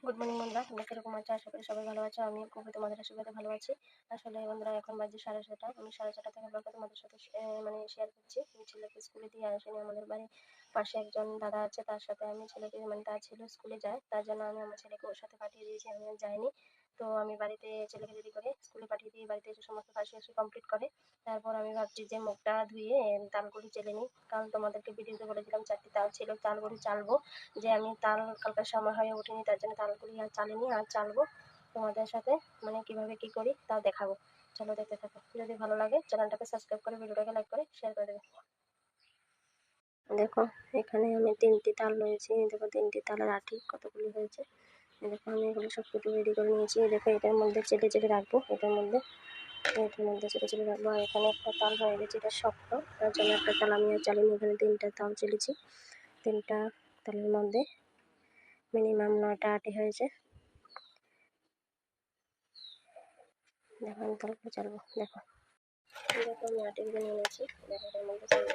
Good morning বন্ধুরা, তোমরা কিরকম আছো? আশা করি সবাই ভালো আছো। আমি খুবই তোমাদের আশীর্বাদে ভালো আছি। আসলে বন্ধুরা, এখন বাজে 6:30। আমি 6:30 থেকে ব্লগটা তোমাদের সাথে শেয়ার করছি। আমি ছেলেকে স্কুলে দিয়ে আসিনি। আমাদের বাড়ির পাশে একজন দাদা আছে, তার সাথে আমি ছেলেকে তার ছেলে স্কুলে যায়, তার জন্য আমি আমার ছেলেকে ওর সাথে পাঠিয়ে দিয়েছি। আমি আর যাইনি। তো আমি বাড়িতে ছেলেকে রেডি করে স্কুলে পাঠিয়ে দিয়ে বাড়িতে এসে সমস্ত কাজ কমপ্লিট করে তারপর আমি ভাবছি যে মুখটা ধুয়ে তালগুলি চেলে নিই। কারণ তোমাদেরকে ভিডিওতে বলেছিলাম 4টি তাল ছিল, তালগুলি চালবো। যে আমি তাল কালকার সময় হয়ে ওঠেনি, তার জন্য তালগুলি আর চালিনি, আর চালবো। তোমাদের সাথে কিভাবে কি করি তাও দেখাবো। চলো দেখতে থাকো। যদি ভালো লাগে চ্যানেলটাকে সাবস্ক্রাইব করে ভিডিওটাকে লাইক করে শেয়ার করে দেবে। দেখো, এখানে আমি 3টি তাল রয়েছে। দেখো 3টি তালের আঠি কতগুলি হয়েছে। দেখো আমি এগুলো সব কিছু রেডি করে নিয়েছি। দেখো এটার মধ্যে চেলে চেলে রাখবো, এটার মধ্যে চেলে চেলে রাখবো। আর এখানে একটা তাল হয়ে গেছে, এটা শক্ত, তার জন্য একটা তাল আমি আর চালিনি। এখানে 3টা তাল চেলেছি। 3টা তালের মধ্যে মিনিমাম 9টা আটি হয়েছে। দেখো আমি তালগুলো চালবো। দেখো আমি আটিগুলো নিয়ে নিয়েছি। দেখো এটার মধ্যে চালবো।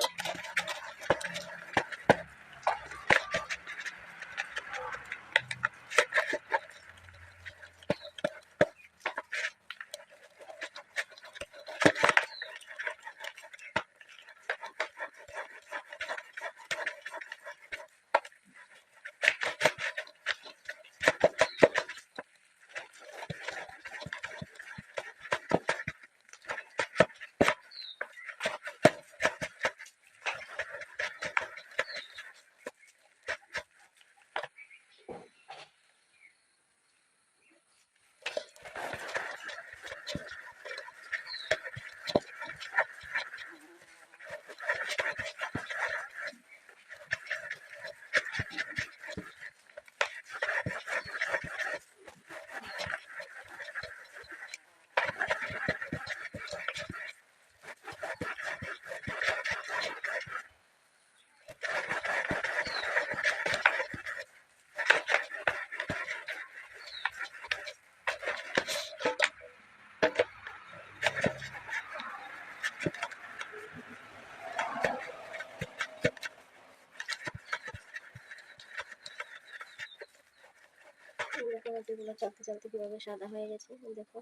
আটিগুলো চালতে চালতে কিভাবে সাদা হয়ে গেছে। দেখো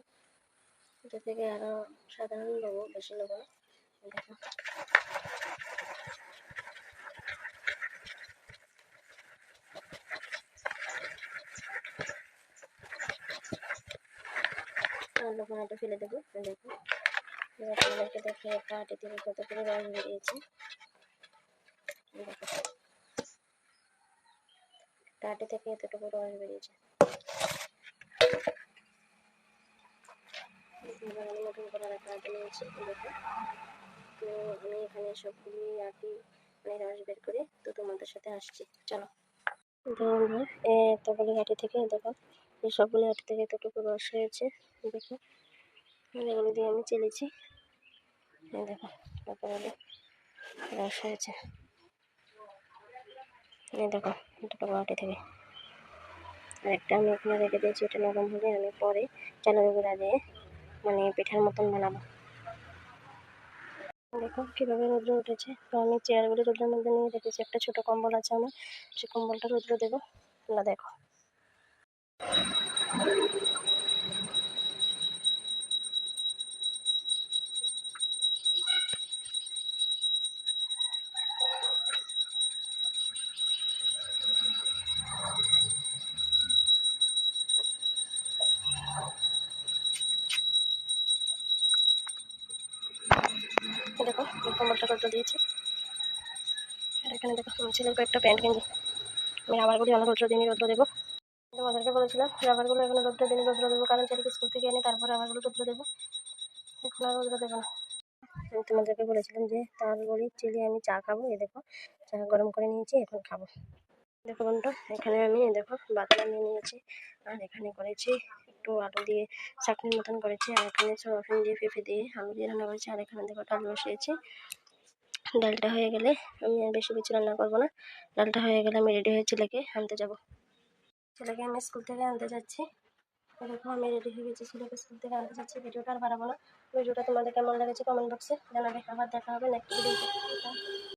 এটা থেকে আরো সাধারণ নেবো, বেশি নেবো না। দেখো লোকনাটা ফেলে দেবো। দেখো আপনাদেরকে দেখে একটা আটি থেকে কত করে রস বেরিয়েছে। দেখো একটা আটি থেকে এতটুকু রস বেরিয়েছে। এবার আমি নতুন করে একটা আটি নিয়েছি। দেখো তো আমি এখানে সবগুলি আটি রস বের করে তো তোমাদের সাথে আসছি। চলো। দেখো এতগুলি আটি থেকে দেখো এই সবগুলি আটি থেকে এতটুকু রস হয়েছে। দেখো এগুলো দিয়ে আমি চেলেছি। দেখো কতগুলি রস হয়েছে। দেখো এতটুকু আটি থেকে। আর একটা আমি এখানে রেখে দিয়েছি, এটা নরম হলে আমি পরে চালের গুঁড়া দিয়ে পিঠার মতন বানাবো। দেখো কিভাবে রৌদ্র উঠেছে। তো আমি চেয়ারগুলি রৌদ্রের মধ্যে নিয়ে রেখেছি। একটা ছোট কম্বল আছে আমার, সেই কম্বলটা রৌদ্র দেবো। না দেখো দেখো কম্বলটা রৌদ্র দিয়েছি। আর এখানে দেখো আমার ছেলের কয়েকটা প্যান্ট গেঞ্জি আমি রাবারগুলি অনেক রৌদ্র দিনই রৌদ্র দেবো। তোমাদেরকে বলেছিলাম রাবারগুলো এখানে রৌদ্র দিনই রৌদ্র দেবো, কারণ ছেলেকে স্কুল থেকে এনে তারপরে রাবারগুলো রৌদ্র দেবো। এখন আর রৌদ্র দেবো না। আমি তোমাদেরকে বলেছিলাম যে তালগুলি চিলি আমি চা খাবো। দেখো চা গরম করে নিয়েছি, এখন খাবো। দেখো বন্ধুরা, এখানে আমি দেখো বাদাম নিয়ে নিয়েছি। আর এখানে করেছি একটু আলু দিয়ে চাটনির মতন করেছি। আর এখানে সয়াবিন দিয়ে পেঁপে দিয়ে আলু দিয়ে রান্না করেছি। আর এখানে দেখো ডাল বসিয়েছি। ডালটা হয়ে গেলে আমি আর বেশি কিছু রান্না করবো না। ডালটা হয়ে গেলে আমি রেডি হয়ে ছেলেকে আনতে যাব। ছেলেকে আমি স্কুল থেকে আনতে যাচ্ছি। দেখো আমি রেডি হয়ে গেছি, ছেলেকে স্কুল থেকে আনতে যাচ্ছি। ভিডিওটা আর বাড়াবো না। ভিডিওটা তোমাদের কেমন লেগেছে কমেন্ট বক্সে জানাবে। আবার দেখা হবে নেক্সট ভিডিওতে।